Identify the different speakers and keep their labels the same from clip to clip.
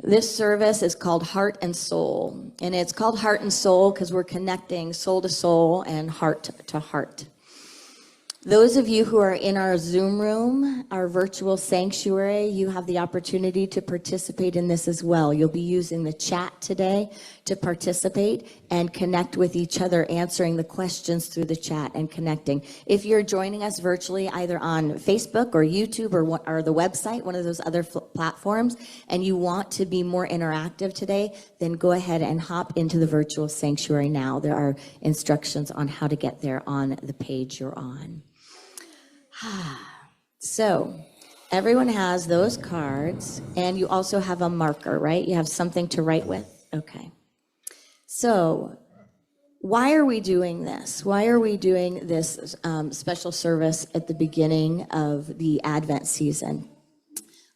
Speaker 1: This service is called Heart and Soul, and it's called Heart and Soul because we're connecting soul to soul and heart to heart. Those of you who are in our Zoom room, our virtual sanctuary, you have the opportunity to participate in this as well. You'll be using the chat today to participate and connect with each other, answering the questions through the chat and connecting. If you're joining us virtually, either on Facebook or YouTube or the website, one of those other platforms, and you want to be more interactive today, then go ahead and hop into the virtual sanctuary now. There are instructions on how to get there on the page you're on. So everyone has those cards, and you also have a marker, right? You have something to write with? Okay. So why are we doing this? Why are we doing this special service at the beginning of the Advent season?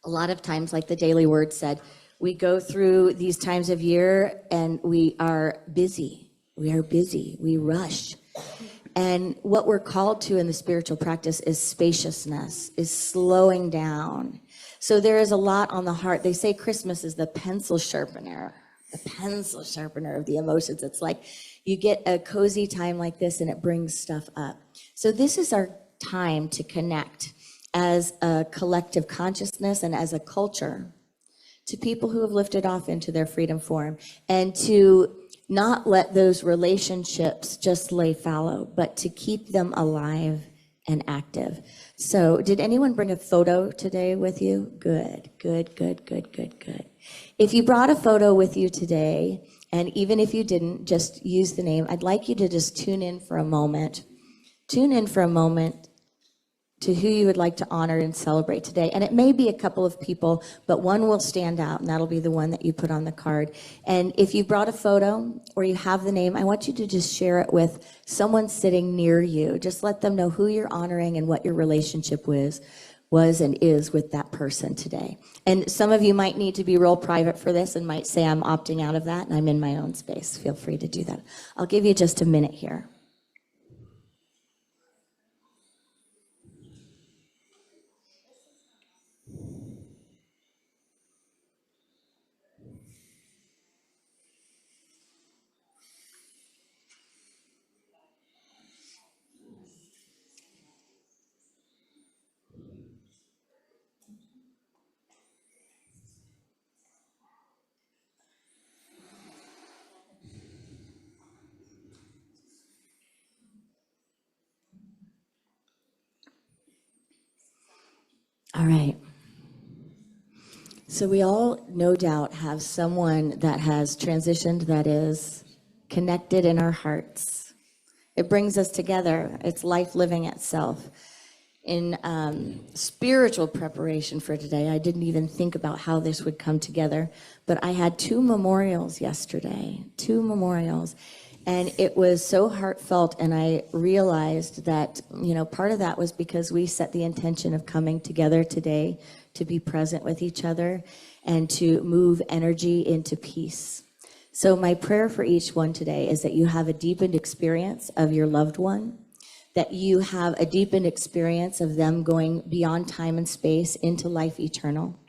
Speaker 1: A lot of times, like the Daily Word said, we go through these times of year and we are busy. We are busy. We rush. And what we're called to in the spiritual practice is spaciousness, is slowing down. So there is a lot on the heart. They say Christmas is the pencil sharpener of the emotions. It's like you get a cozy time like this and it brings stuff up. So this is our time to connect as a collective consciousness and as a culture to people who have lifted off into their freedom form, and to not let those relationships just lay fallow, but to keep them alive and active. So did anyone bring a photo today with you? Good. If you brought a photo with you today, and even if you didn't, just use the name, I'd like you to just tune in for a moment. Tune in for a moment to who you would like to honor and celebrate today. And it may be a couple of people, but one will stand out, and that'll be the one that you put on the card. And if you brought a photo or you have the name, I want you to just share it with someone sitting near you. Just let them know who you're honoring and what your relationship was and is with that person today. And some of you might need to be real private for this and might say, I'm opting out of that and I'm in my own space. Feel free to do that. I'll give you just a minute here. All right. So we all, no doubt, have someone that has transitioned that is connected in our hearts. It brings us together. It's life living itself. In spiritual preparation for today, I didn't even think about how this would come together, but I had 2 memorials yesterday, 2 memorials. And it was so heartfelt, and I realized that, part of that was because we set the intention of coming together today to be present with each other and to move energy into peace. So my prayer for each one today is that you have a deepened experience of your loved one, that you have a deepened experience of them going beyond time and space into life eternal.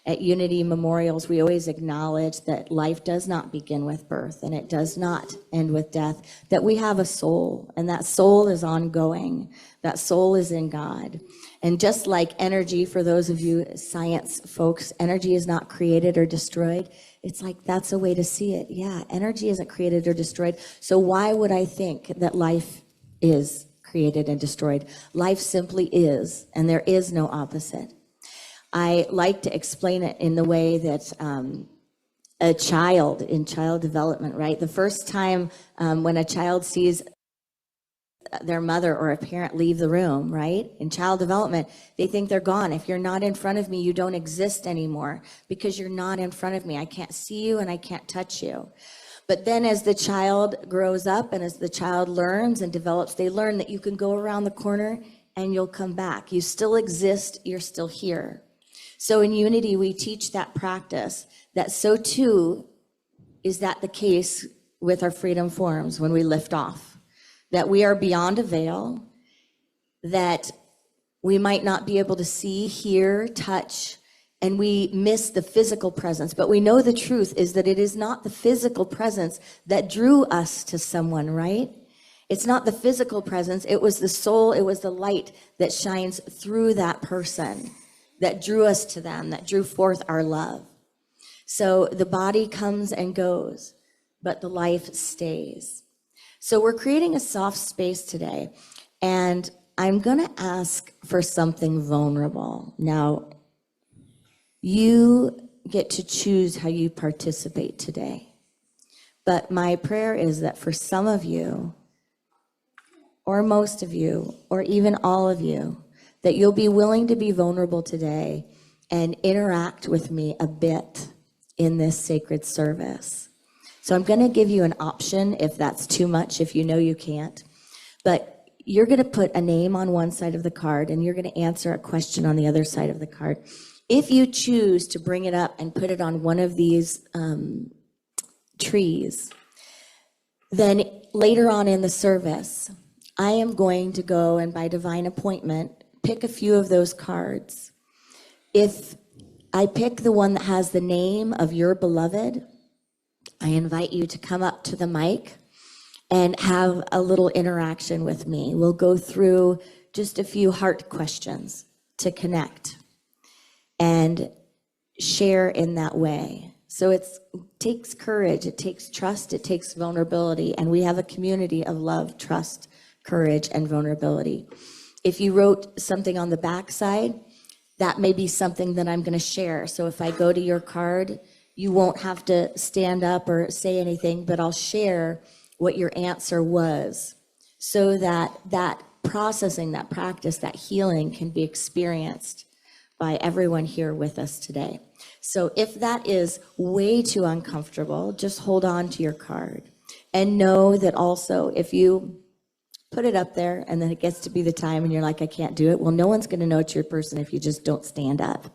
Speaker 1: At Unity Memorials, we always acknowledge that life does not begin with birth and it does not end with death, that we have a soul, and that soul is ongoing. That soul is in God. And just like energy, for those of you science folks, energy is not created or destroyed. It's like that's a way to see it. Yeah, energy isn't created or destroyed. So why would I think that life is created and destroyed? Life simply is, and there is no opposite. I like to explain it in the way that a child in child development, right? The first time when a child sees their mother or a parent leave the room, right? In child development, they think they're gone. If you're not in front of me, you don't exist anymore because you're not in front of me. I can't see you and I can't touch you. But then as the child grows up and as the child learns and develops, they learn that you can go around the corner and you'll come back. You still exist, you're still here. So in Unity, we teach that practice, that so too is that the case with our freedom forms when we lift off, that we are beyond a veil, that we might not be able to see, hear, touch, and we miss the physical presence. But we know the truth is that it is not the physical presence that drew us to someone, right? It's not the physical presence. It was the soul, it was the light that shines through that person that drew us to them, that drew forth our love. So the body comes and goes, but the life stays. So we're creating a soft space today, and I'm going to ask for something vulnerable. Now, you get to choose how you participate today. But my prayer is that for some of you, or most of you, or even all of you, that you'll be willing to be vulnerable today and interact with me a bit in this sacred service. So I'm going to give you an option if that's too much, if you know you can't. But you're going to put a name on one side of the card, and you're going to answer a question on the other side of the card. If you choose to bring it up and put it on one of these trees, then later on in the service, I am going to go and by divine appointment, pick a few of those cards. If I pick the one that has the name of your beloved, I invite you to come up to the mic and have a little interaction with me. We'll go through just a few heart questions to connect and share in that way. So it takes courage, it takes trust, it takes vulnerability, and we have a community of love, trust, courage, and vulnerability. If you wrote something on the back side, that may be something that I'm going to share. So if I go to your card, you won't have to stand up or say anything, but I'll share what your answer was so that that processing, that practice, that healing can be experienced by everyone here with us today. So if that is way too uncomfortable, just hold on to your card. And know that also if you put it up there and then it gets to be the time and you're like, I can't do it, well, no one's going to know it's your person if you just don't stand up.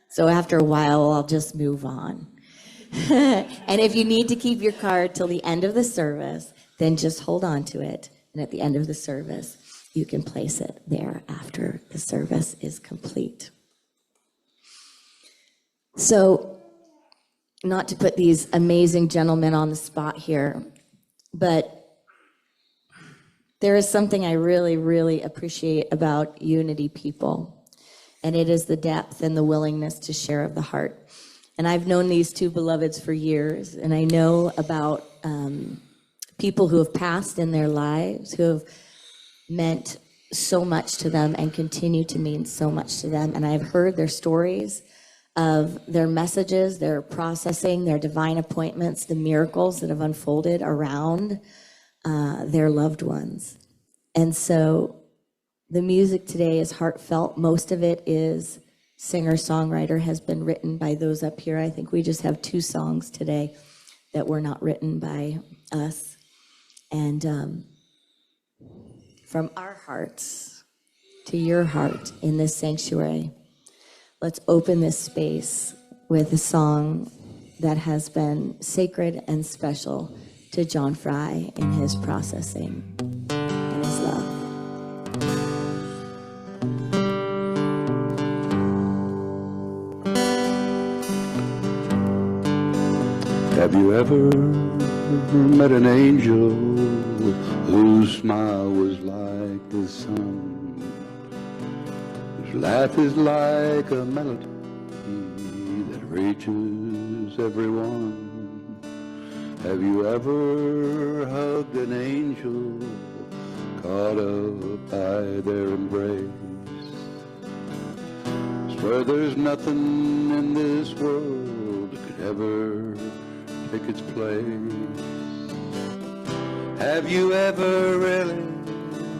Speaker 1: So after a while, I'll just move on. And if you need to keep your card till the end of the service, then just hold on to it. And at the end of the service, you can place it there after the service is complete. So, not to put these amazing gentlemen on the spot here, but there is something I really, really appreciate about Unity people, and it is the depth and the willingness to share of the heart. And I've known these two beloveds for years, and I know about people who have passed in their lives, who have meant so much to them and continue to mean so much to them. And I've heard their stories of their messages, their processing, their divine appointments, the miracles that have unfolded around their loved ones. And so the music today is heartfelt. Most of it is singer-songwriter, has been written by those up here. I think we just have 2 songs today that were not written by us. And from our hearts to your heart in this sanctuary, let's open this space with a song that has been sacred and special to John Fry in his processing and his love.
Speaker 2: Have you ever met an angel whose smile was like the sun, whose laugh is like a melody that reaches everyone? Have you ever hugged an angel caught up by their embrace? Swear there's nothing in this world that could ever take its place. Have you ever really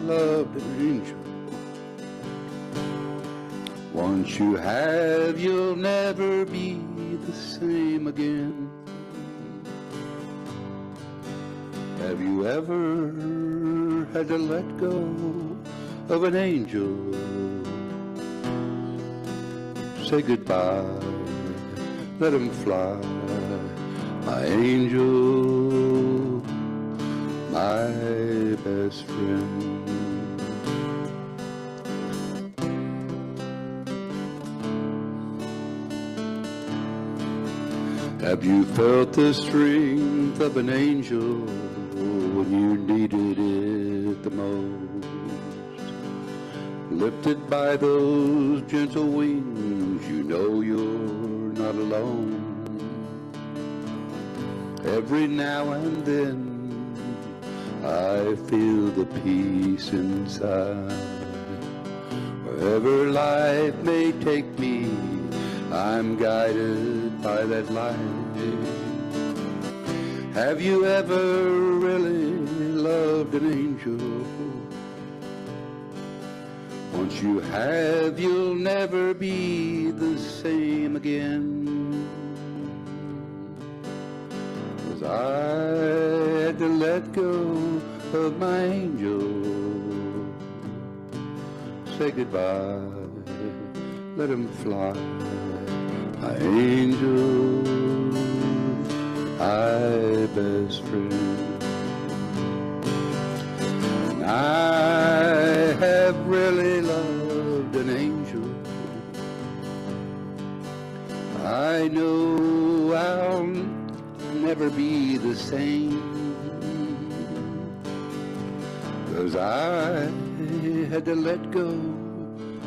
Speaker 2: loved an angel? Once you have, you'll never be the same again. Have you ever had to let go of an angel? Say goodbye, let him fly. My angel, my best friend. Have you felt the strength of an angel when you needed it the most? Lifted by those gentle wings, you know you're not alone. Every now and then I feel the peace inside. Wherever life may take me, I'm guided by that light. Have you ever really loved an angel? Once you have, you'll never be the same again. 'Cause I had to let go of my angel. Say goodbye, let him fly. My angel, my best friend. And I have really loved an angel. I know I'll never be the same, 'cause I had to let go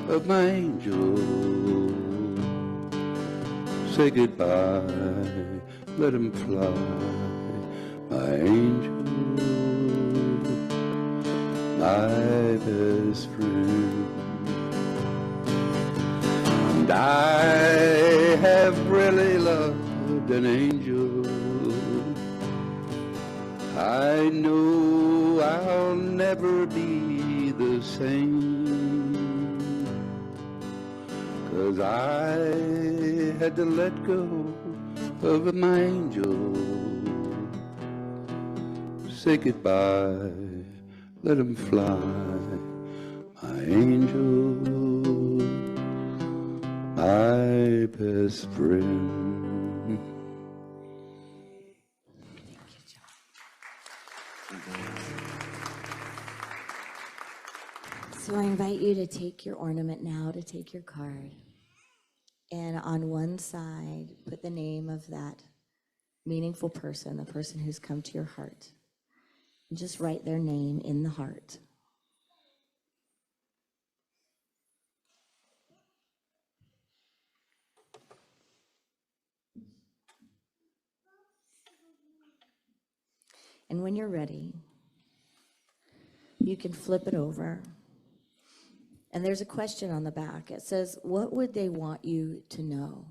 Speaker 2: of my angel. Say goodbye, let him fly, my angel, my best friend. And I have really loved an angel. I know I'll never be the same, 'cause I had to let go of my angel. Say goodbye, let him fly, my angel, my best friend.
Speaker 1: So I invite you to take your ornament now, to take your card. And on one side, put the name of that meaningful person, the person who's come to your heart. And just write their name in the heart. And when you're ready, you can flip it over. And there's a question on the back. It says, what would they want you to know?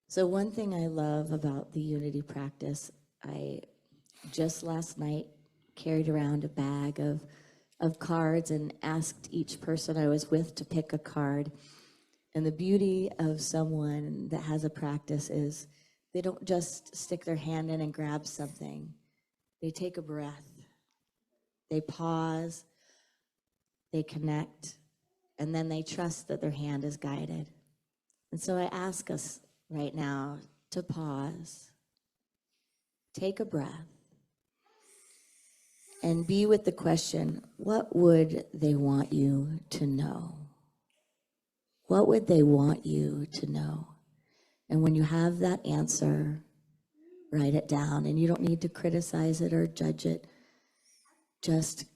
Speaker 1: So one thing I love about the unity practice, I just last night carried around a bag of cards and asked each person I was with to pick a card. And the beauty of someone that has a practice is they don't just stick their hand in and grab something. They take a breath. They pause. They connect. And then they trust that their hand is guided. And so I ask us right now to pause, take a breath, and be with the question, what would they want you to know? What would they want you to know? And when you have that answer, write it down. And you don't need to criticize it or judge it. Just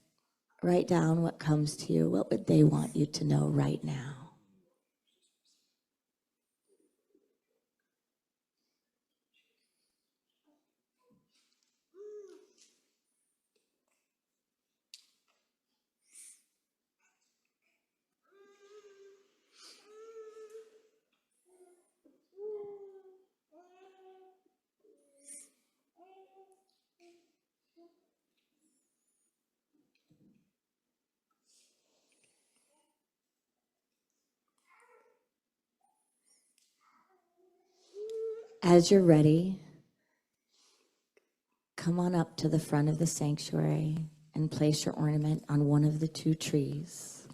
Speaker 1: write down what comes to you. What would they want you to know right now? As you're ready, come on up to the front of the sanctuary and place your ornament on one of the two trees.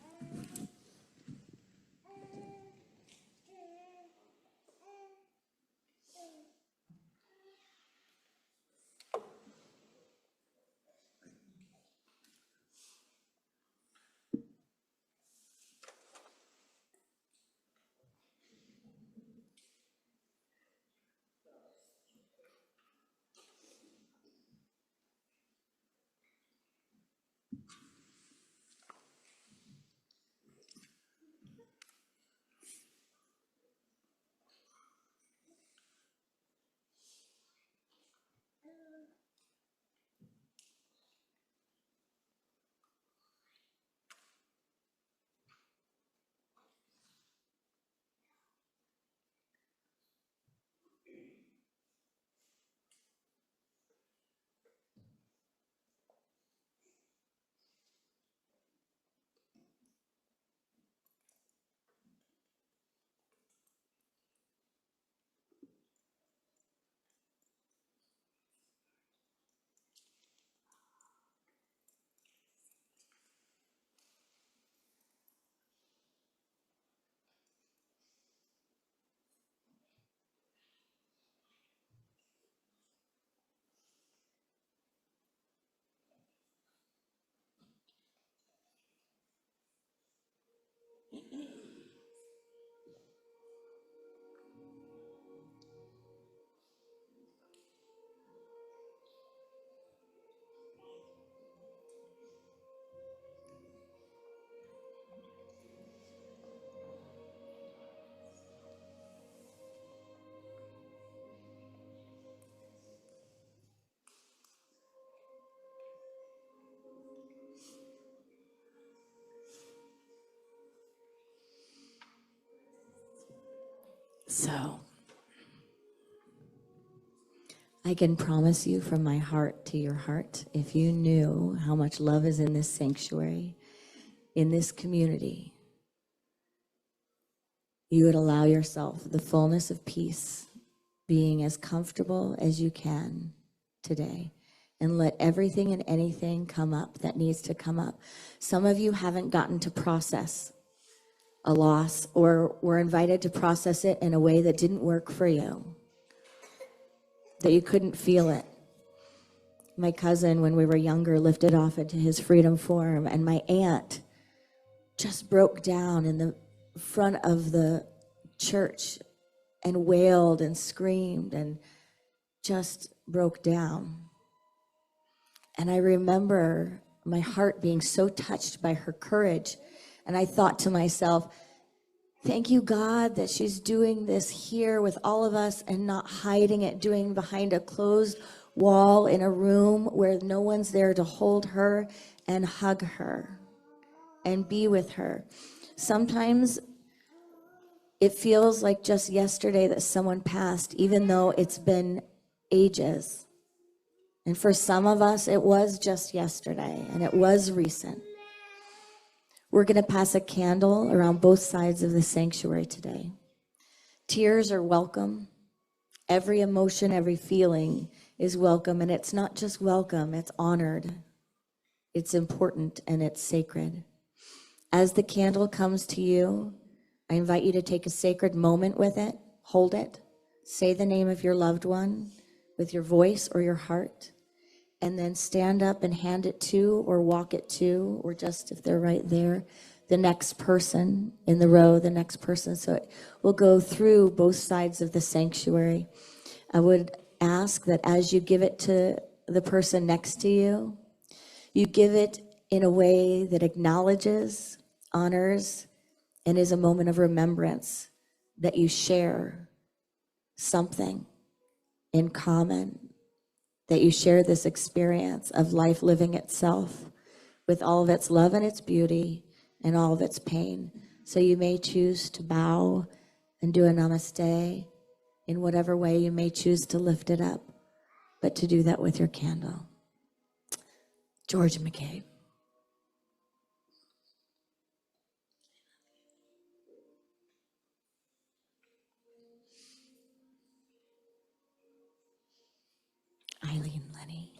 Speaker 1: So, I can promise you from my heart to your heart, if you knew how much love is in this sanctuary, in this community, you would allow yourself the fullness of peace, being as comfortable as you can today, and let everything and anything come up that needs to come up. Some of you haven't gotten to process a loss, or were invited to process it in a way that didn't work for you, that you couldn't feel it. My cousin, when we were younger, lifted off into his freedom form, and my aunt just broke down in the front of the church and wailed and screamed and just broke down. And I remember my heart being so touched by her courage. And I thought to myself, thank you, God, that she's doing this here with all of us and not hiding it, doing behind a closed wall in a room where no one's there to hold her and hug her and be with her. Sometimes it feels like just yesterday that someone passed, even though it's been ages. And for some of us, it was just yesterday, and it was recent. We're going to pass a candle around both sides of the sanctuary today. Tears are welcome. Every emotion, every feeling is welcome, and it's not just welcome, it's honored. It's important, and it's sacred. As the candle comes to you, I invite you to take a sacred moment with it, hold it, say the name of your loved one with your voice or your heart, and then stand up and hand it to or walk it to, or just if they're right there, the next person in the row, the next person. So it will go through both sides of the sanctuary. I would ask that as you give it to the person next to you, you give it in a way that acknowledges, honors, and is a moment of remembrance that you share something in common, that you share this experience of life living itself with all of its love and its beauty and all of its pain. So you may choose to bow and do a namaste in whatever way you may choose to lift it up, but to do that with your candle. George McCabe. Eileen Lenny.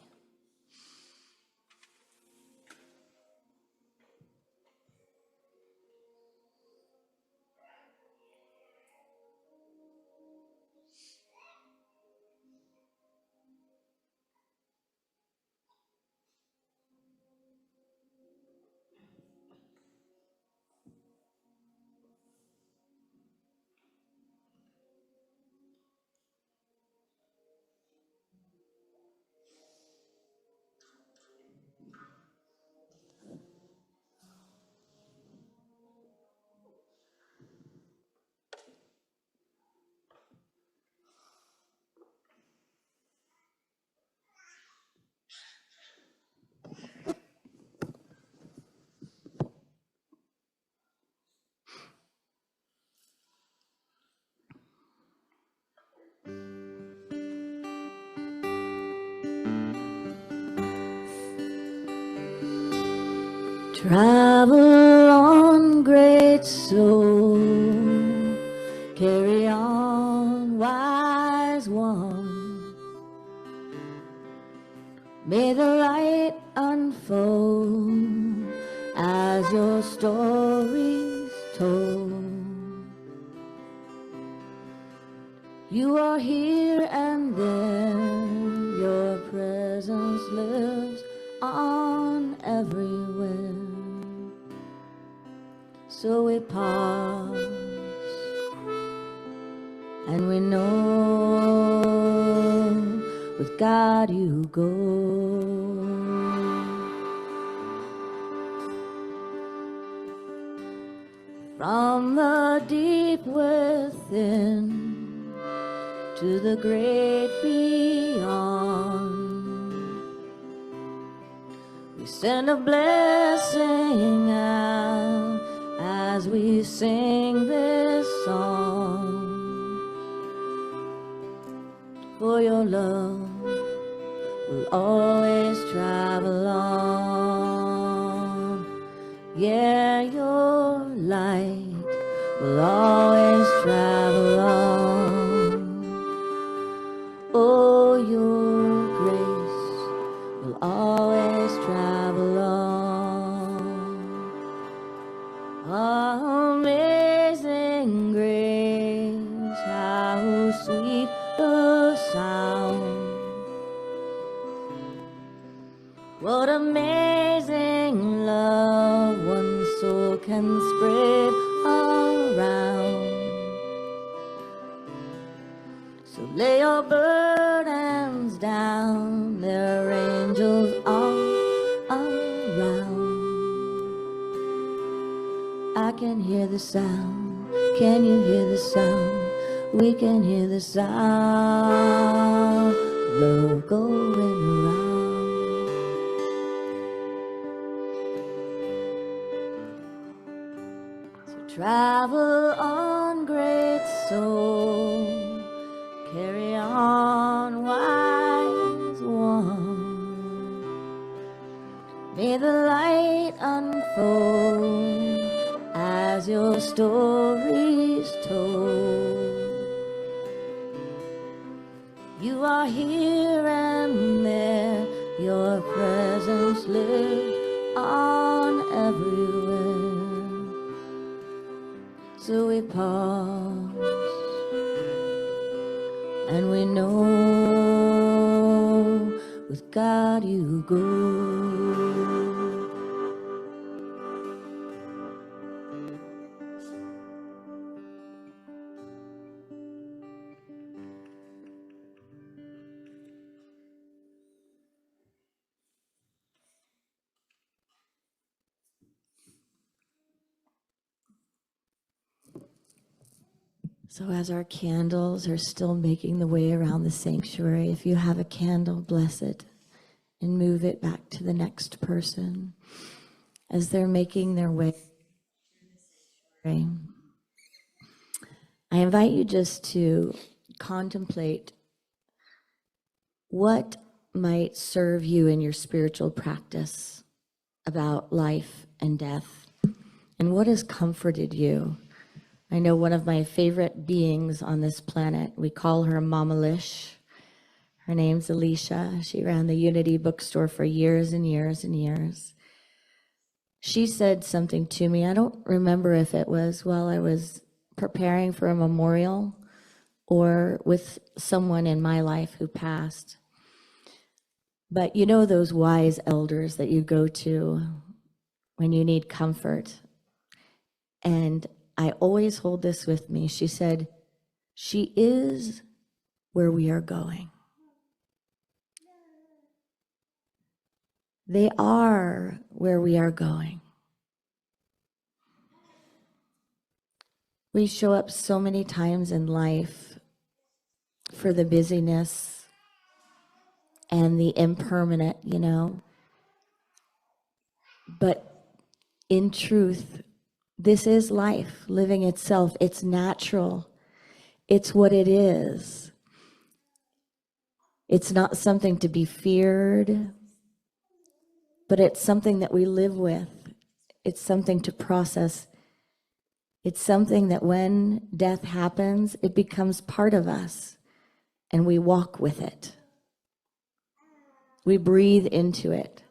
Speaker 1: Travel on, great soul, carry on, wise one. May the light unfold as your story's told. You are here and there, your presence lives on everywhere. So we pause and we know with God you go. From the deep within to the great beyond, we send a blessing out as we sing this song. for your love will always travel on. Yeah, your light will always travel on. Oh, your grace will always travel on. Amazing grace, how sweet the sound. What amazing love one soul can spread around. So lay your burdens down, there are angels all around. I can hear the sound, can you hear the sound? We can hear the sound, love going around. Travel on, great soul, carry on, wise one. May the light unfold as your story's told. You are here and there, your presence lives on everywhere. So we pause, and we know with God you go. So as our candles are still making the way around the sanctuary, if you have a candle, bless it and move it back to the next person. As they're making their way, I invite you just to contemplate what might serve you in your spiritual practice about life and death, and what has comforted you. I know one of my favorite beings on this planet, we call her Mama Lish. Her name's Alicia. She ran the Unity bookstore for years and years and years. She said something to me. I don't remember if it was while I was preparing for a memorial or with someone in my life who passed. But you know those wise elders that you go to when you need comfort. And I always hold this with me. She said, she is where we are going. They are where we are going. We show up so many times in life for the busyness and the impermanent, you know. But in truth, this is life living itself. It's natural. It's what it is. It's not something to be feared, but it's something that we live with. It's something to process. It's something that when death happens, it becomes part of us, and we walk with it. We breathe into it.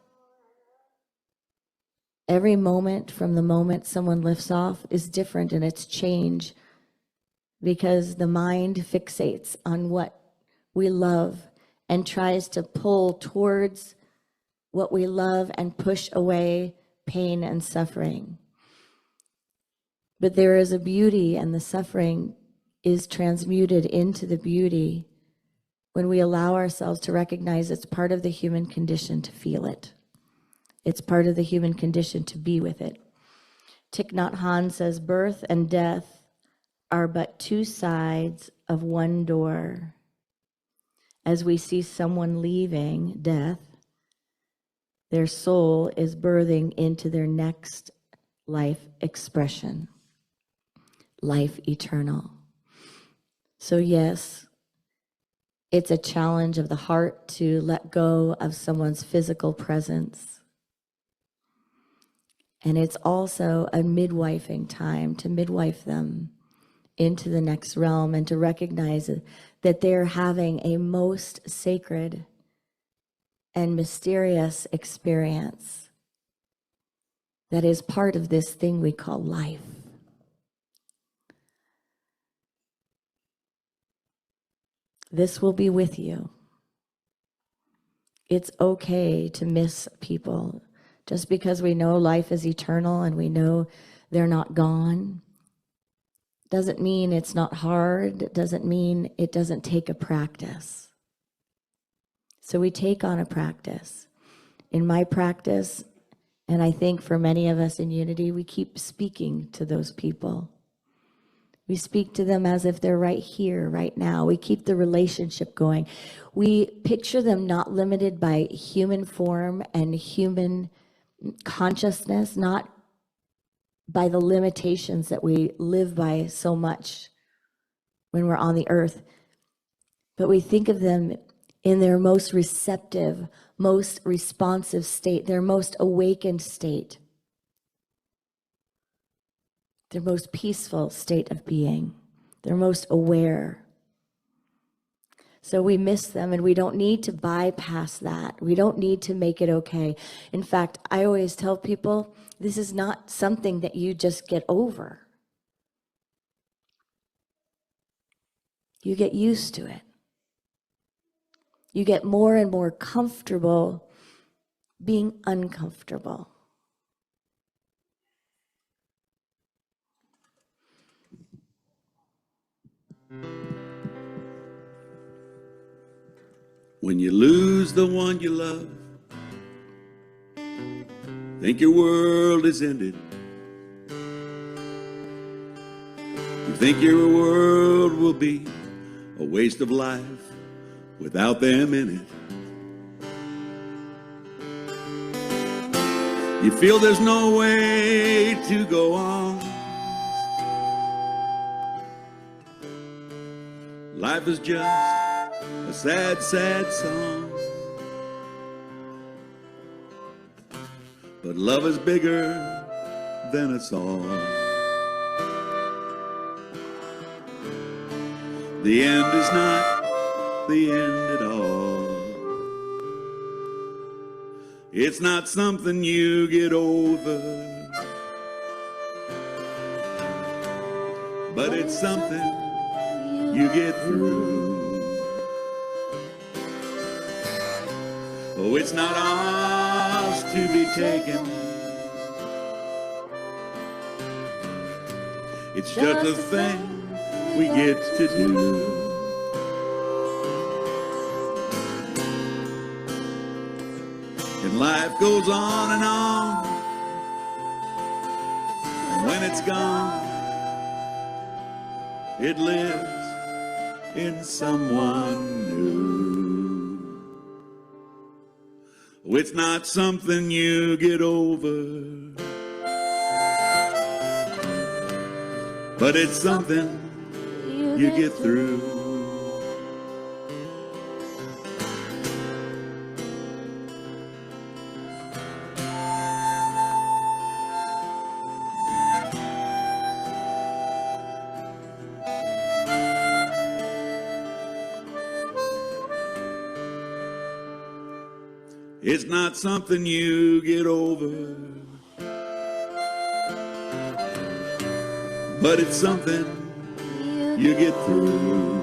Speaker 1: Every moment from the moment someone lifts off is different in its change, because the mind fixates on what we love and tries to pull towards what we love and push away pain and suffering. But there is a beauty, and the suffering is transmuted into the beauty when we allow ourselves to recognize it's part of the human condition to feel it. It's part of the human condition to be with it. Thich Nhat Hanh says, birth and death are but two sides of one door. As we see someone leaving death, their soul is birthing into their next life expression, life eternal. So yes, It's a challenge of the heart to let go of someone's physical presence. And it's also a midwifing time to midwife them into the next realm and to recognize that they're having a most sacred and mysterious experience that is part of this thing we call life. This will be with you. It's okay to miss people. Just because we know life is eternal and we know they're not gone, doesn't mean it's not hard. It doesn't mean it doesn't take a practice. So we take on a practice. In my practice, and I think for many of us in Unity, we keep speaking to those people. We speak to them as if they're right here, right now. We keep the relationship going. We picture them not limited by human form and human consciousness, not by the limitations that we live by so much when we're on the earth, but we think of them in their most receptive, most responsive state, their most awakened state, their most peaceful state of being, their most aware. So we miss them, and we don't need to bypass that. We don't need to make it okay. In fact, I always tell people, this is not something that you just get over. You get used to it. You get more and more comfortable being uncomfortable.
Speaker 2: When you lose the one you love, think your world is ended. You think your world will be a waste of life without them in it. You feel there's no way to go on. Life is just a sad, sad song. But love is bigger than us all. The end is not the end at all. It's not something you get over, but it's something you get through. Oh, it's not ours to be taken. It's just a thing we get to do. And life goes on and on. And when it's gone, it lives in someone new. It's not something you get over, but it's something you get through. It's not something you get over, but it's something you get through.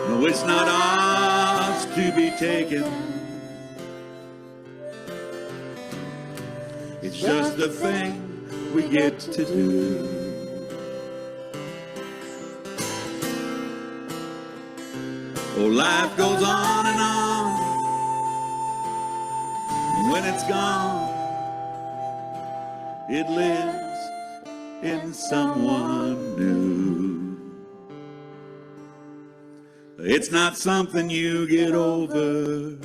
Speaker 2: No, it's not ours to be taken. It's just a thing we get to do. Oh, life goes on and on, and when it's gone, it lives in someone new. It's not something you get over,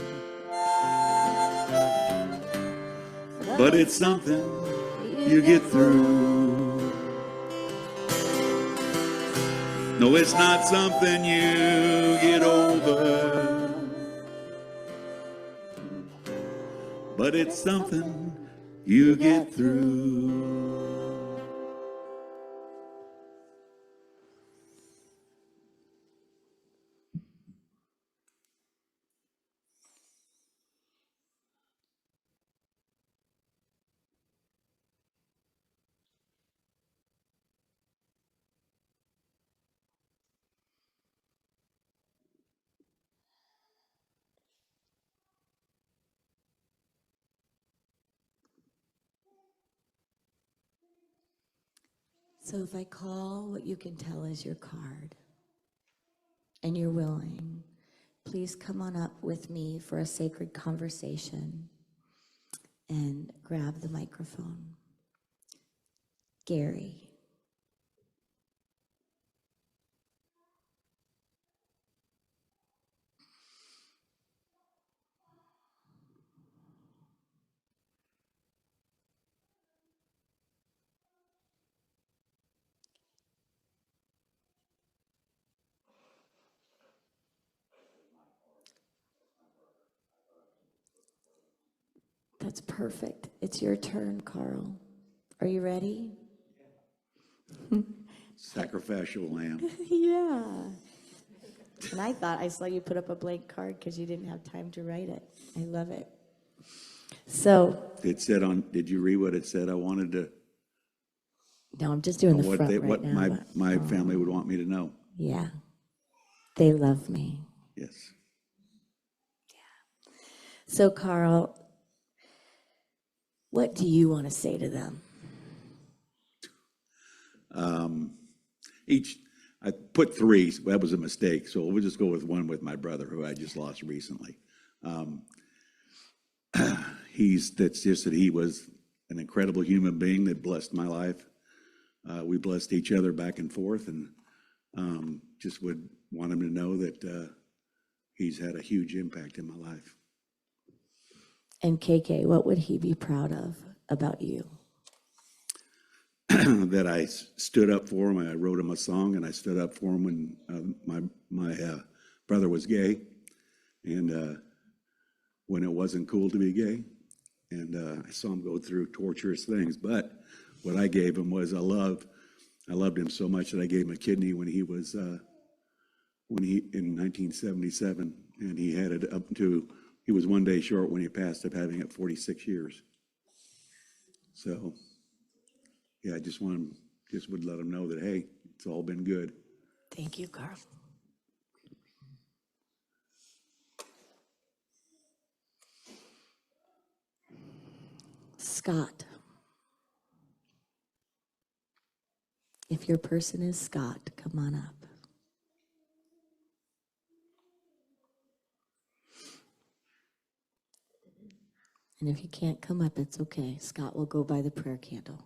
Speaker 2: but it's something you get through. No, it's not something you get over, but it's something you get through.
Speaker 1: So if I call what you can tell is your card, and you're willing, please come on up with me for a sacred conversation and grab the microphone. Gary. That's perfect. It's your turn, Carl. Are you ready?
Speaker 2: Sacrificial lamb.
Speaker 1: Yeah. And I thought I saw you put up a blank card because you didn't have time to write it. I love it. So.
Speaker 2: It said on, did you read what it said? I wanted to.
Speaker 1: No, I'm just doing the front right
Speaker 2: what
Speaker 1: now.
Speaker 2: my family would want me to know.
Speaker 1: Yeah. They love me.
Speaker 2: Yes.
Speaker 1: Yeah. So, Carl, what do you want to say to them?
Speaker 2: I put three. That was a mistake. So we'll just go with one with my brother, who I just lost recently. That's just that he was an incredible human being that blessed my life. We blessed each other back and forth, and just would want him to know that he's had a huge impact in my life.
Speaker 1: And KK, what would he be proud of about you?
Speaker 2: That I stood up for him. I wrote him a song, and I stood up for him when my brother was gay, and when it wasn't cool to be gay, and I saw him go through torturous things. But what I gave him was I loved him so much that I gave him a kidney when he in 1977, and he had it up to, he was one day short when he passed of having it 46 years. So. Yeah, I just would let them know that, hey, it's all been good.
Speaker 1: Thank you, Carl. Scott. If your person is Scott, come on up. And if you can't come up, it's okay. Scott will go by the prayer candle.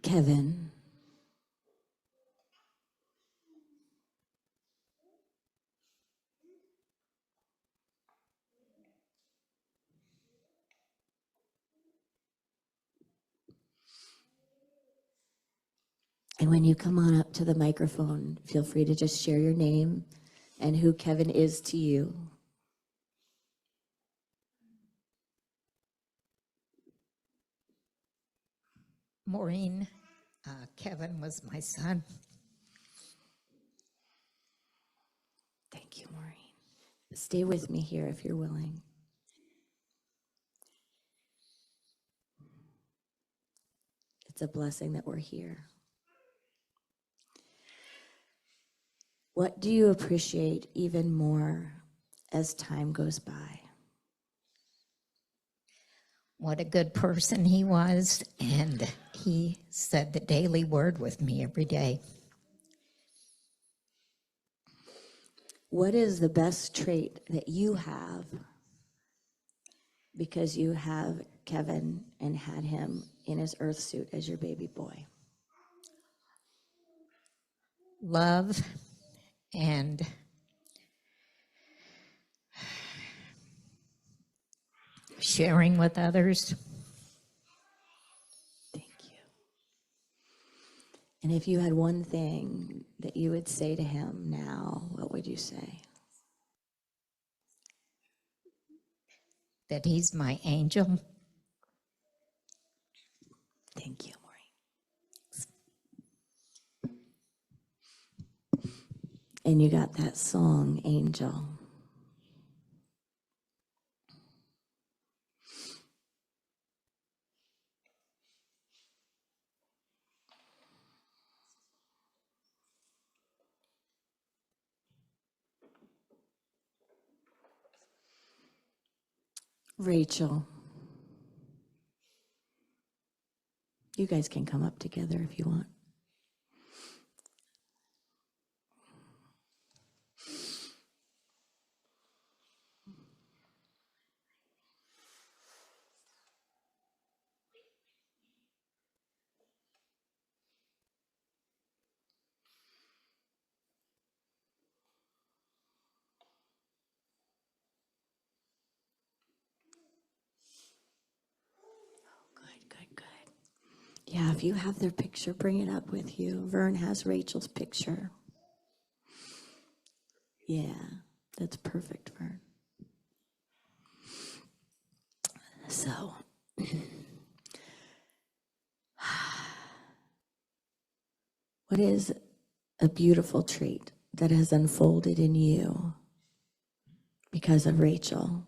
Speaker 1: Kevin. And when you come on up to the microphone, feel free to just share your name and who Kevin is to you.
Speaker 3: Maureen, Kevin was my son.
Speaker 1: Thank you, Maureen. Stay with me here if you're willing. It's a blessing that we're here. What do you appreciate even more as time goes by?
Speaker 3: What a good person he was, and he said the daily word with me every day.
Speaker 1: What is the best trait that you have because you have Kevin and had him in his earth suit as your baby boy?
Speaker 3: Love and sharing with others.
Speaker 1: Thank you. And if you had one thing that you would say to him now, what would you say?
Speaker 3: That he's my angel.
Speaker 1: Thank you, Maureen. And you got that song, Angel. Rachel, you guys can come up together if you want. Good. Yeah, if you have their picture, bring it up with you. Vern has Rachel's picture. Yeah, that's perfect, Vern. So, what is a beautiful trait that has unfolded in you because of Rachel?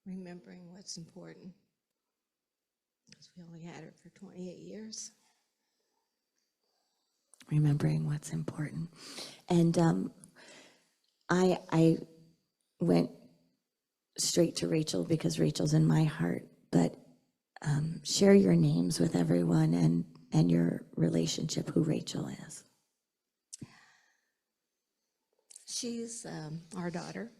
Speaker 4: Remembering what's important, because we only had her for 28 years.
Speaker 1: Remembering what's important. And I went straight to Rachel because Rachel's in my heart, but share your names with everyone and your relationship, who Rachel is.
Speaker 4: She's our daughter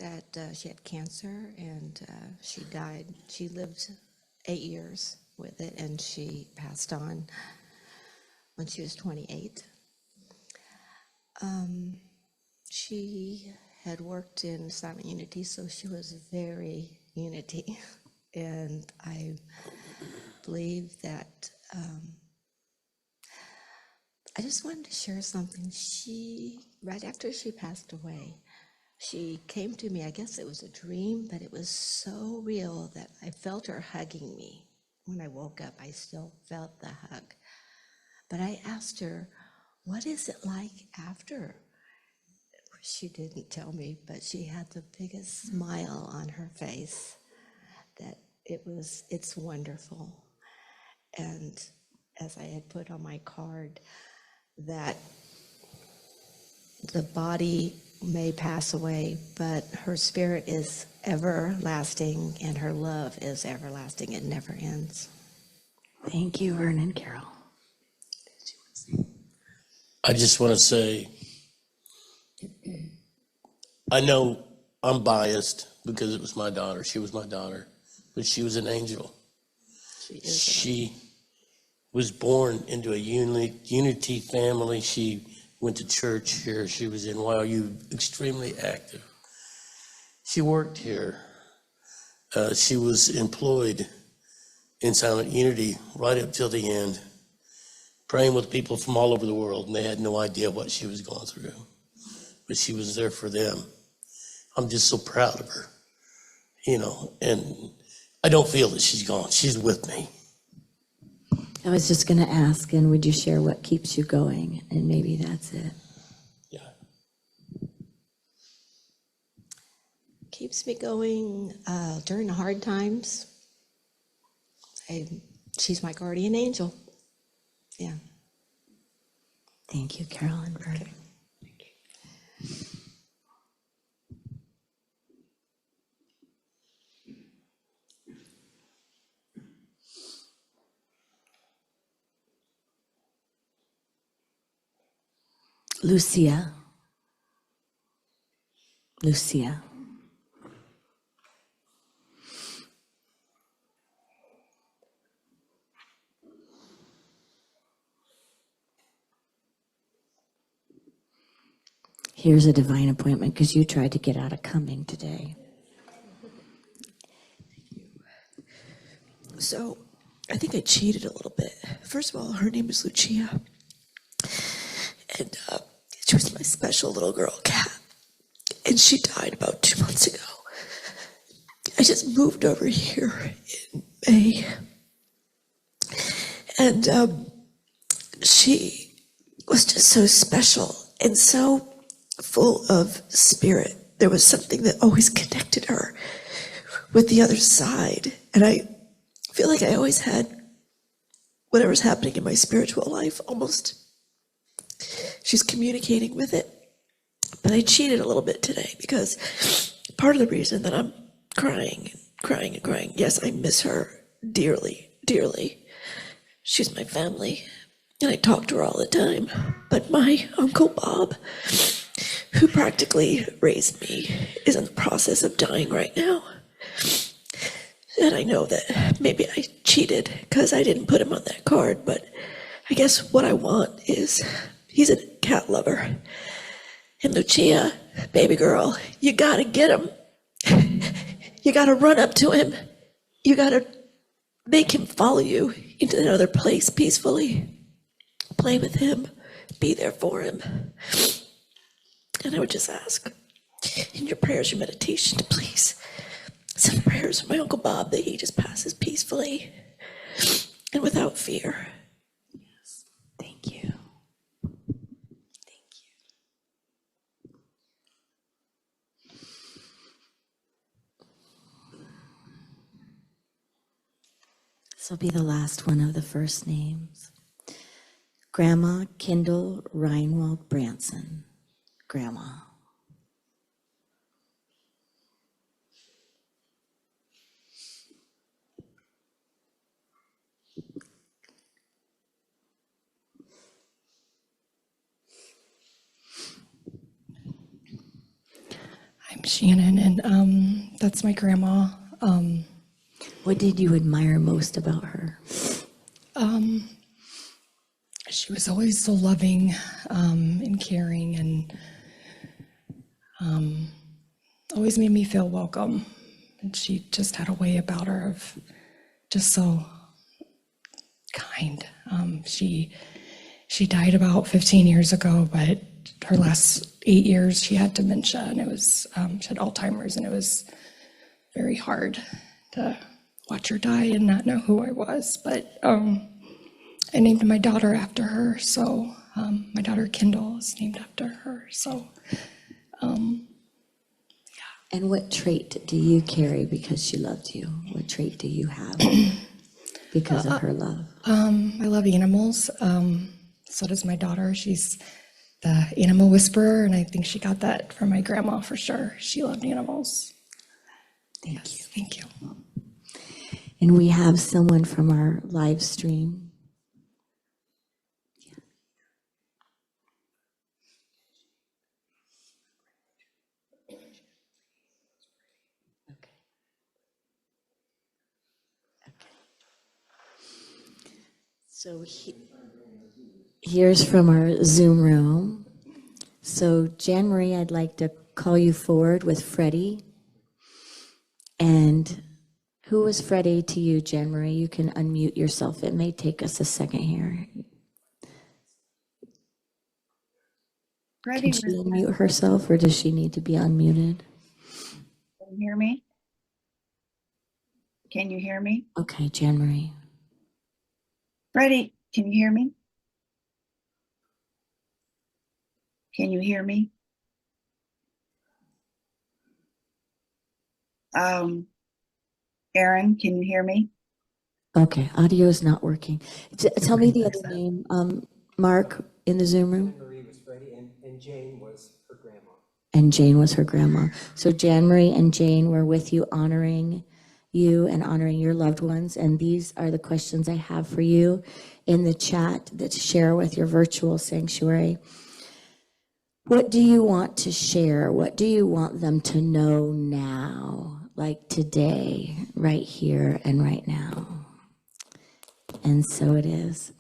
Speaker 4: that she had cancer and she died. She lived 8 years with it and she passed on when she was 28. She had worked in Silent Unity, so she was very unity. And I believe that I just wanted to share something. Right after she passed away, she came to me. I guess it was a dream, but it was so real that I felt her hugging me. When I woke up, I still felt the hug. But I asked her, what is it like after? She didn't tell me, but she had the biggest smile on her face that it's wonderful. And as I had put on my card, that the body may pass away, but her spirit is everlasting and her love is everlasting. It never ends.
Speaker 1: Thank you, Vernon Carroll.
Speaker 5: I just want to say, I know I'm biased because it was my daughter. She was my daughter, but she was an angel.
Speaker 4: She is.
Speaker 5: She was born into a unity family. She went to church here. She was in YU, extremely active. She worked here. She was employed in Silent Unity right up till the end, praying with people from all over the world, and they had no idea what she was going through. But she was there for them. I'm just so proud of her, and I don't feel that she's gone. She's with me.
Speaker 1: I was just going to ask, and would you share what keeps you going? And maybe that's it.
Speaker 5: Yeah.
Speaker 4: Keeps me going during the hard times. She's my guardian angel. Yeah.
Speaker 1: Thank you, Carolyn.
Speaker 4: Okay.
Speaker 1: Lucia. Here's a divine appointment because you tried to get out of coming today.
Speaker 6: So I think I cheated a little bit. First of all, her name is Lucia. And she was my special little girl cat. And she died about 2 months ago. I just moved over here in May. And she was just so special and so full of spirit. There was something that always connected her with the other side. And I feel like I always had whatever's happening in my spiritual life, almost she's communicating with it. But I cheated a little bit today because part of the reason that I'm crying and crying, yes, I miss her dearly, dearly. She's my family, and I talk to her all the time. But my Uncle Bob, who practically raised me, is in the process of dying right now. And I know that maybe I cheated because I didn't put him on that card, but I guess what I want is, he's a cat lover. And Lucia, baby girl, you gotta get him. You gotta run up to him. You gotta make him follow you into another place peacefully. Play with him. Be there for him. And I would just ask in your prayers, your meditation, to please send prayers for my Uncle Bob that he just passes peacefully and without fear.
Speaker 1: Thank you. This will be the last one of the first names. Grandma Kendall Reinwald Branson. Grandma.
Speaker 7: I'm Shannon, and that's my grandma.
Speaker 1: What did you admire most about her?
Speaker 7: She was always so loving and caring, and always made me feel welcome. And she just had a way about her of just so kind. She died about 15 years ago, but her last 8 years she had dementia, and it was she had Alzheimer's, and it was very hard to watch her die and not know who I was. But I named my daughter after her, so my daughter Kendall is named after her. So,
Speaker 1: And what trait do you carry because she loved you? What trait do you have because of her love?
Speaker 7: I love animals. So does my daughter. She's the animal whisperer, and I think she got that from my grandma for sure. She loved animals.
Speaker 1: Thank you.
Speaker 7: Thank you.
Speaker 1: And we have someone from our live stream. So here's from our Zoom room. So Jan Marie, I'd like to call you forward with Freddie. And who was Freddie to you, Jan Marie? You can unmute yourself. It may take us a second here.
Speaker 8: Freddie,
Speaker 1: Can she unmute herself, or does she need to be unmuted?
Speaker 8: can you hear me? Can you hear me?
Speaker 1: Okay, Jan Marie.
Speaker 8: Freddie, can you hear me? Can you hear me? Erin, can you hear me?
Speaker 1: Okay, audio is not working. Tell me the other name, Mark, in the Zoom room.
Speaker 9: Marie was Freddie, and Jane was her grandma.
Speaker 1: And Jane was her grandma. So Jan Marie and Jane were with you, honoring you and honoring your loved ones. And these are the questions I have for you in the chat that share with your virtual sanctuary. What do you want to share? What do you want them to know now, like today, right here and right now? And so it is.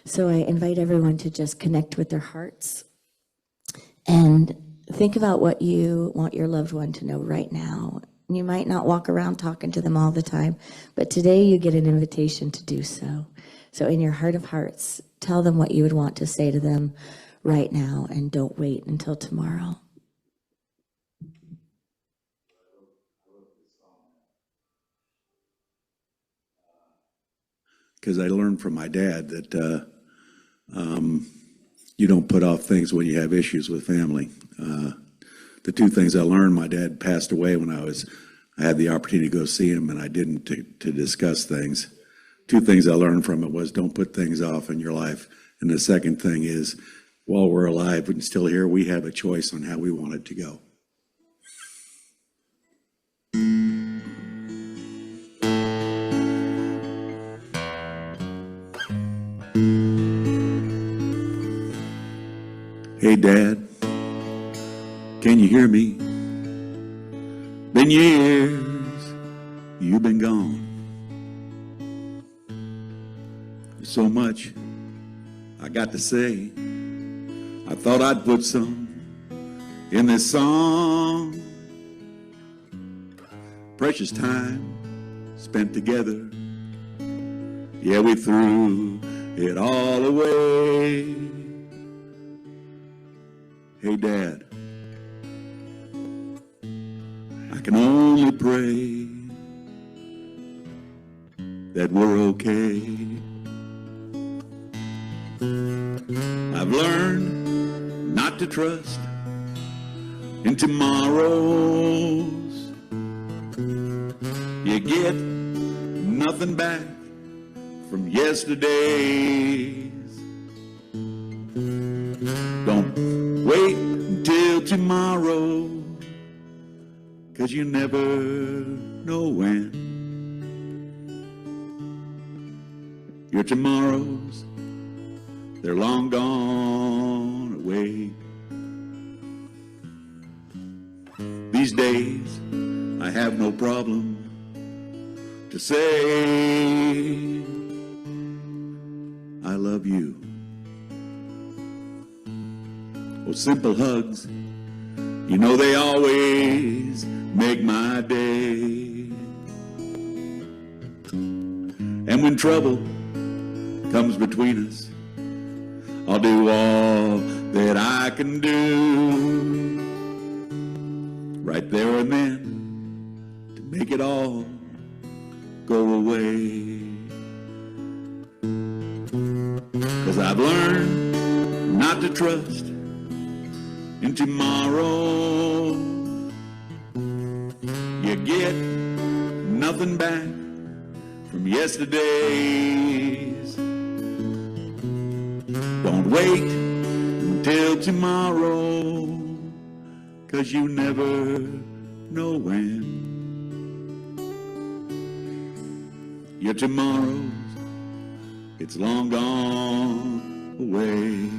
Speaker 1: So I invite everyone to just connect with their hearts and think about what you want your loved one to know right now. You might not walk around talking to them all the time, but today you get an invitation to do so. So in your heart of hearts, tell them what you would want to say to them right now, and don't wait until tomorrow.
Speaker 2: Because I learned from my dad that you don't put off things when you have issues with family. The two things I learned, my dad passed away when I had the opportunity to go see him, and I didn't to discuss things. Two things I learned from it was don't put things off in your life. And the second thing is, while we're alive and still here, we have a choice on how we want it to go. Hey, Dad, can you hear me? Been years you've been gone. There's so much I got to say. I thought I'd put some in this song. Precious time spent together. Yeah, we threw it all away. Hey, Dad, I can only pray that we're okay. I've learned not to trust in tomorrows. You get nothing back from yesterdays. Don't wait until tomorrow, 'cause you never know when. Your tomorrows, they're long gone away. These days, I have no problem to say I love you. Oh, simple hugs, you know they always make my day. And when trouble comes between us, I'll do all that I can do, right there and then, to make it all go away. 'Cause I've learned not to trust in tomorrow. You get nothing back from yesterday's. Don't wait until tomorrow, 'cause you never know when. Your tomorrows, it's long gone away.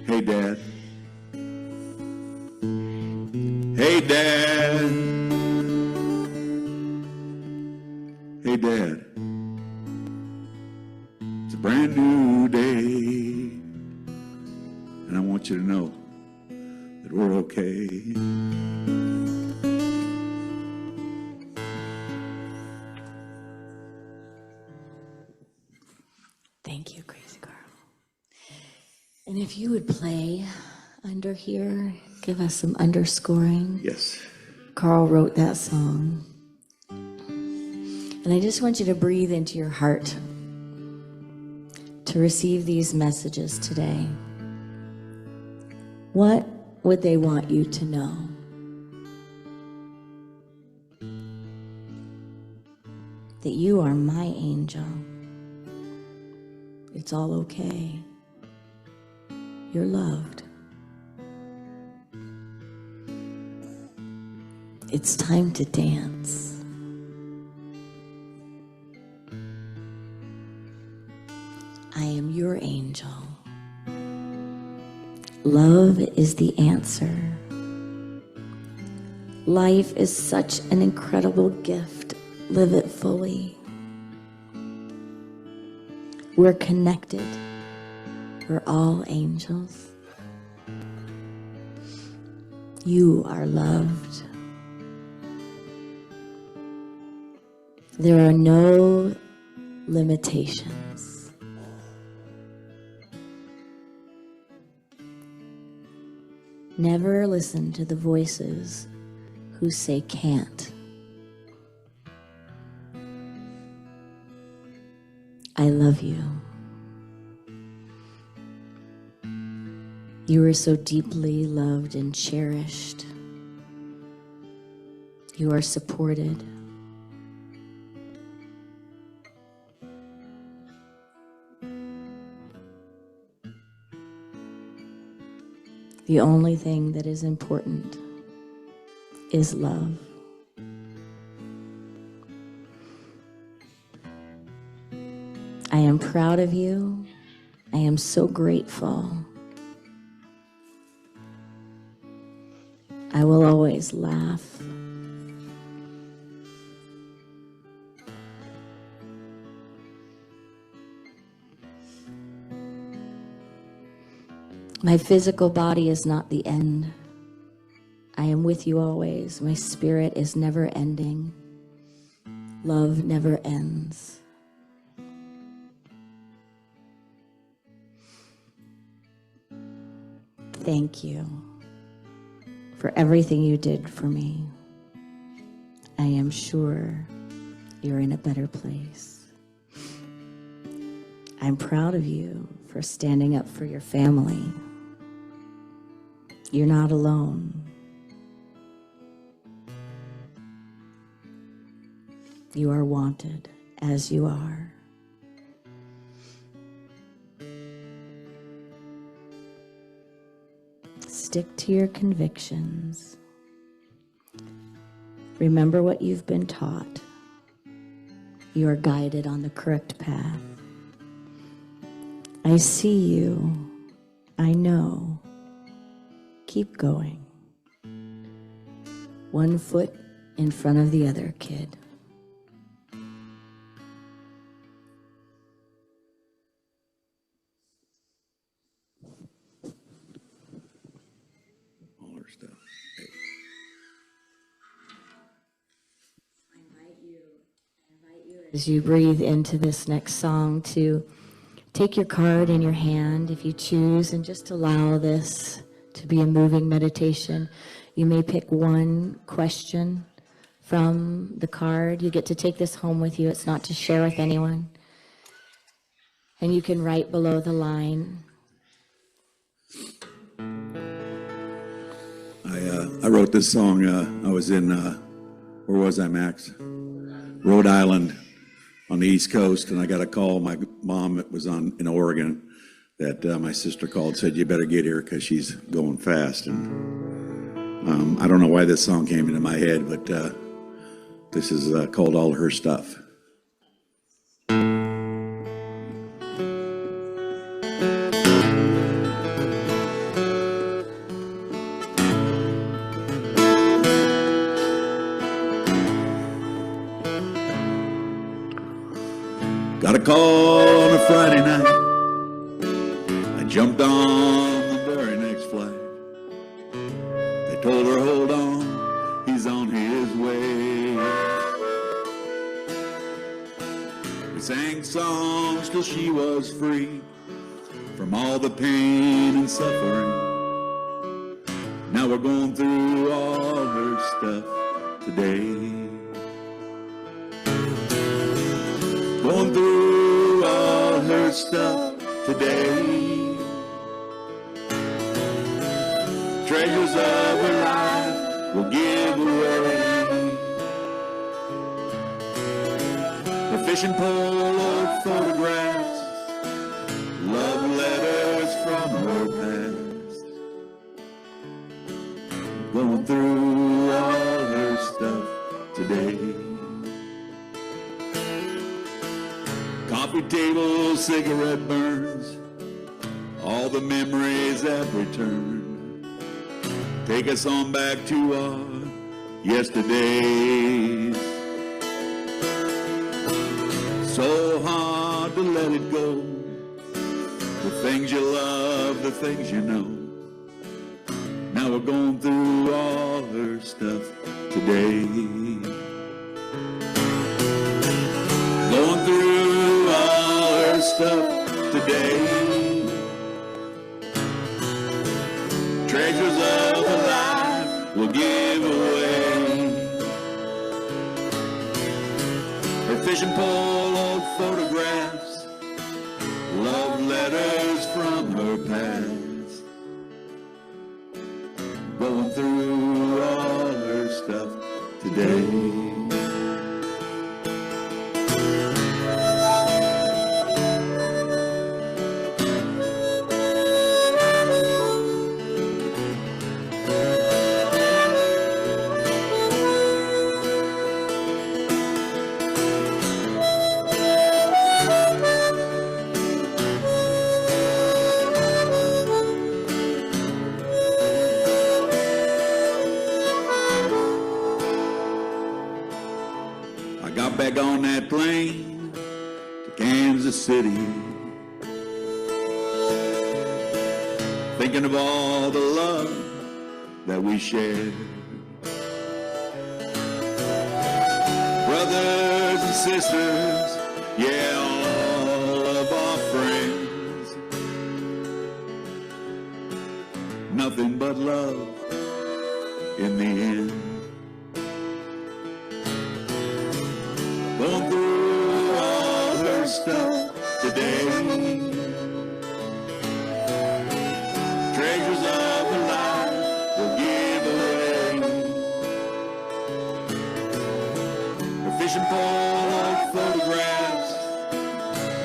Speaker 2: Hey, Dad. Hey, Dad. Hey, Dad. It's a brand new day, and I want you to know that we're okay.
Speaker 1: Thank you, Crazy Carl. And if you would play under here, give us some underscoring.
Speaker 2: Yes.
Speaker 1: Carl wrote that song. And I just want you to breathe into your heart to receive these messages today. What would they want you to know? That you are my angel. It's all okay. You're loved. It's time to dance. I am your angel. Love is the answer. Life is such an incredible gift. Live it fully. We're connected. We're all angels. You are loved. There are no limitations. Never listen to the voices who say can't. I love you. You are so deeply loved and cherished. You are supported. The only thing that is important is love. I am proud of you. I am so grateful. I will always laugh. My physical body is not the end. I am with you always. My spirit is never ending. Love never ends. Thank you for everything you did for me. I am sure you're in a better place. I'm proud of you for standing up for your family. You're not alone. You are wanted as you are. Stick to your convictions. Remember what you've been taught. You are guided on the correct path. I see you. I know. Keep going. One foot in front of the other, kid.
Speaker 2: All her stuff.
Speaker 1: As you breathe into this next song, to take your card in your hand if you choose, and just allow this to be a moving meditation. You may pick one question from the card. You get to take this home with you. It's not to share with anyone. And you can write below the line.
Speaker 2: I wrote this song. I was in, where was I, Max? Rhode Island on the East Coast, and I got a call. My mom was in Oregon, that my sister called, said, you better get here because she's going fast. And I don't know why this song came into my head, but this is called All Her Stuff. Got a call on a Friday night. I jumped on the very next flight. They told her, hold on, he's on his way. We sang songs till she was free from all the pain and suffering. Now we're going through all her stuff today. Going through all her stuff today. Treasures of her life will give away. Her fishing pole, old photographs, love letters from her past. Going through all her stuff today. Coffee table, cigarette burns, all the memories that return. Take us on back to our yesterdays. So hard to let it go. The things you love, the things you know. Now Now we're going through all her stuff today. Going through all her stuff today. Treasures of a life will give away. Her fishing pole, old photographs, love letters from her past. Going through all her stuff today. Back on that plane to Kansas City, thinking of all the love that we shared. Brothers and sisters, yeah, all of our friends. Nothing but love in the end. Going through all her stuff today. Treasures of a life will give away. Her fishing pole, old photographs,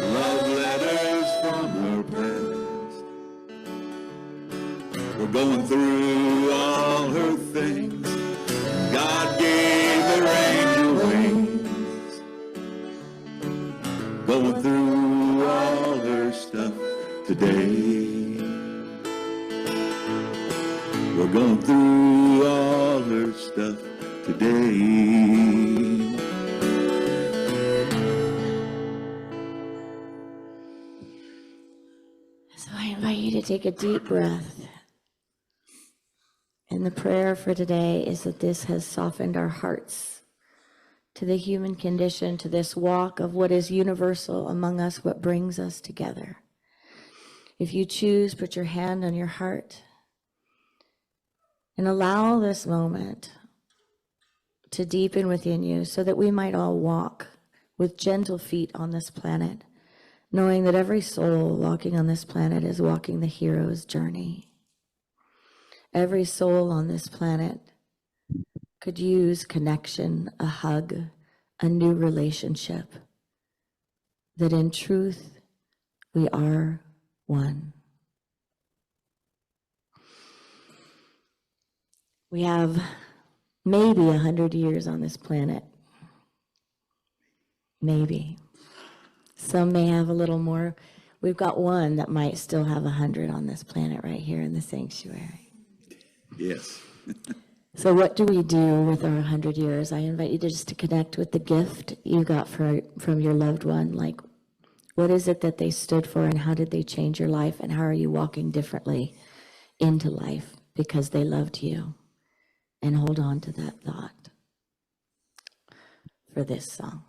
Speaker 2: love letters from her past. We're going through all her things. God gave her angel wings. Going through all her stuff today. We're going through all her stuff today.
Speaker 1: So I invite you to take a deep breath. And the prayer for today is that this has softened our hearts to the human condition, to this walk of what is universal among us, what brings us together. If you choose, put your hand on your heart and allow this moment to deepen within you so that we might all walk with gentle feet on this planet, knowing that every soul walking on this planet is walking the hero's journey. Every soul on this planet could use connection, a hug, a new relationship, that in truth we are one. We have maybe 100 years on this planet. Maybe. Some may have a little more. We've got one that might still have 100 on this planet right here in the sanctuary.
Speaker 2: Yes.
Speaker 1: So what do we do with our 100 years? I invite you just to connect with the gift you got from your loved one. Like, what is it that they stood for, and how did they change your life, and how are you walking differently into life because they loved you? And hold on to that thought for this song.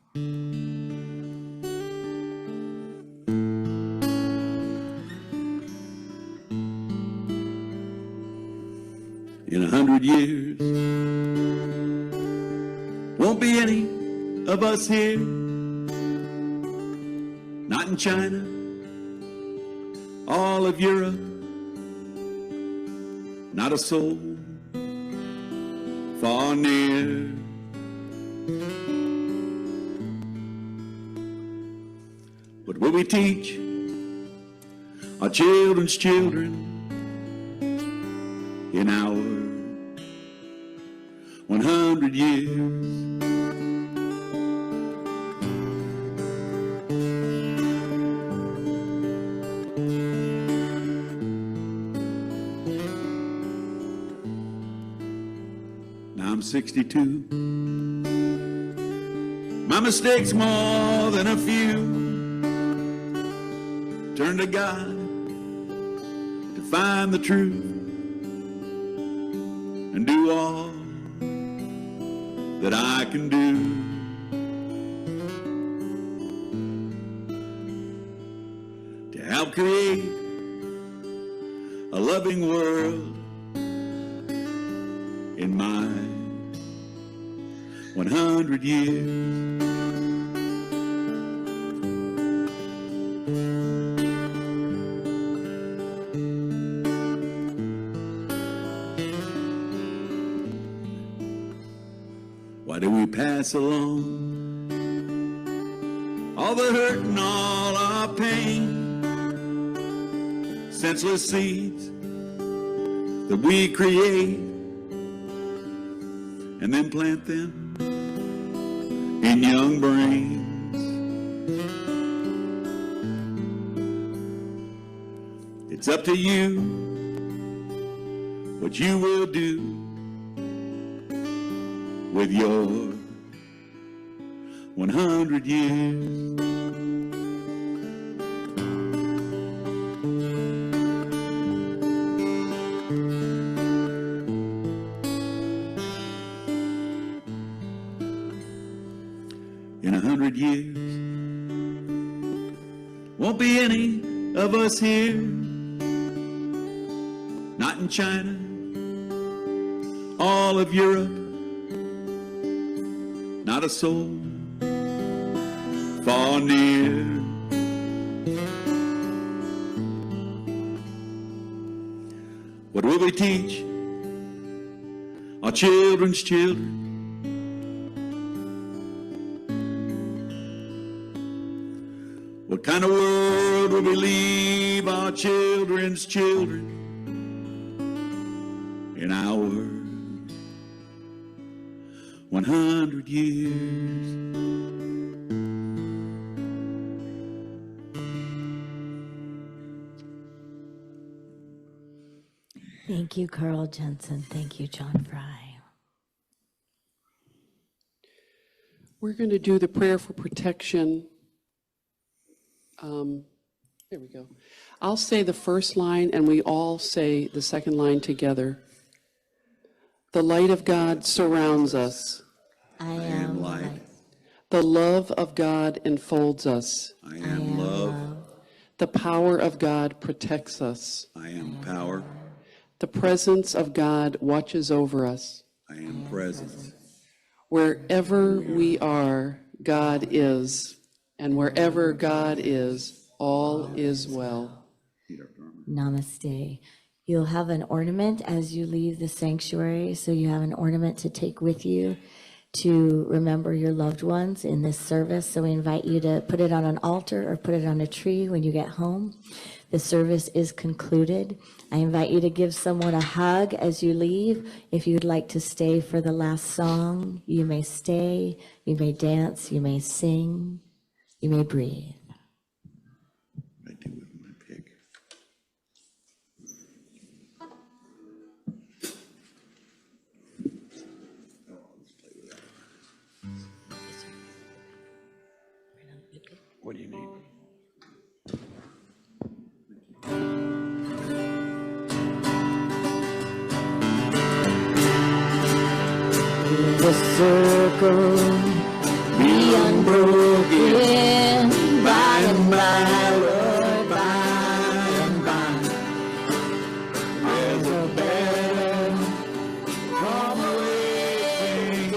Speaker 2: In 100 years, won't be any of us here. Not in China, all of Europe. Not a soul, far near. But will we teach our children's children in our 100 years? Now I'm 62. My mistakes more than a few. Turn to God to find the truth. and do all that I can do. To help create a loving world in my 100 years. Why do we pass along all the hurt and all our pain? Senseless seeds that we create and then plant them in young brains. It's up to you what you will do with your 100 years. In 100 years, won't be any of us here, not in China, all of Europe, not a soul far near. What will we teach our children's children? What kind of world will we leave our children's children in our 100 years?
Speaker 1: Thank you, Carl Jensen. Thank you, John Fry.
Speaker 10: We're going to do the prayer for protection. There we go. I'll say the first line and we all say the second line together. The light of God surrounds us.
Speaker 1: I am light.
Speaker 10: The love of God enfolds us.
Speaker 2: I am love.
Speaker 10: The power of God protects us.
Speaker 2: I am power.
Speaker 10: The presence of God watches over us.
Speaker 2: I am presence.
Speaker 10: Wherever we are, God is, and wherever God is, all is well.
Speaker 1: Namaste. You'll have an ornament as you leave the sanctuary, so you have an ornament to take with you to remember your loved ones in this service. So we invite you to put it on an altar or put it on a tree when you get home. The service is concluded. I invite you to give someone a hug as you leave. If you'd like to stay for the last song, you may stay, you may dance, you may sing, you may breathe.
Speaker 2: I do with my pig. Oh, I'll just play with that. What do you need?
Speaker 1: The circle be unbroken by and by, Lord, by and by. There's a better from awakening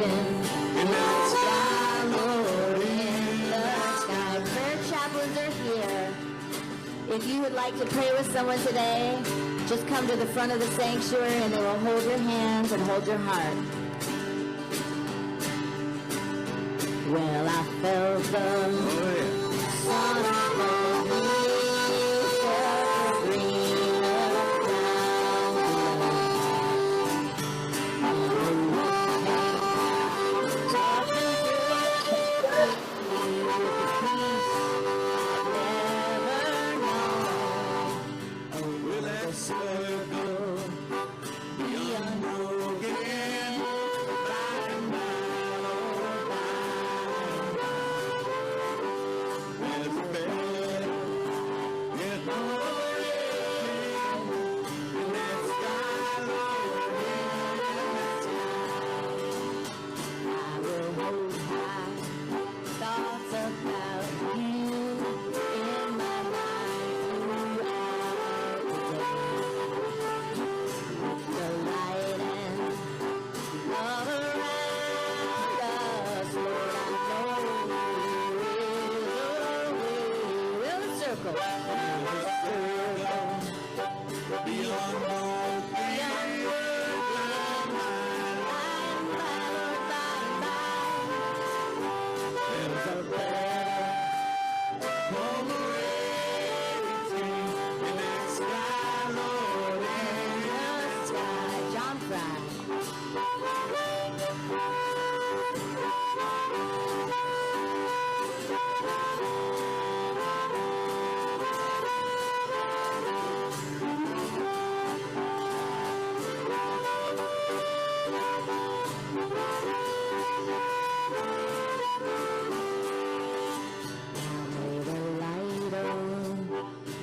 Speaker 1: in the sky, Lord, in the sky. Prayer chaplains are here. If you would like to pray with someone today, just come to the front of the sanctuary and they will hold your hands and hold your heart. Well, I felt the sun above me, felt the green
Speaker 2: Will that circle be unbroken by and by, Lord, by and by? There's a better
Speaker 1: circle. Beyond hope, beyond word, beyond mind, Lord, there's a better home waiting in that sky, Lord, in the sky. John Fry.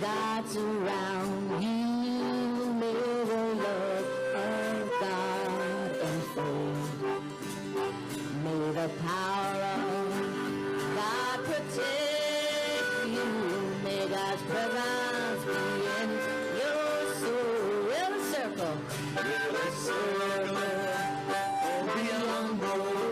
Speaker 1: God's around you, may the love of God unfold. May the power of God protect you. May God's presence be in your soul. Will a circle, oh, beyond hope.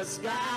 Speaker 1: Sky.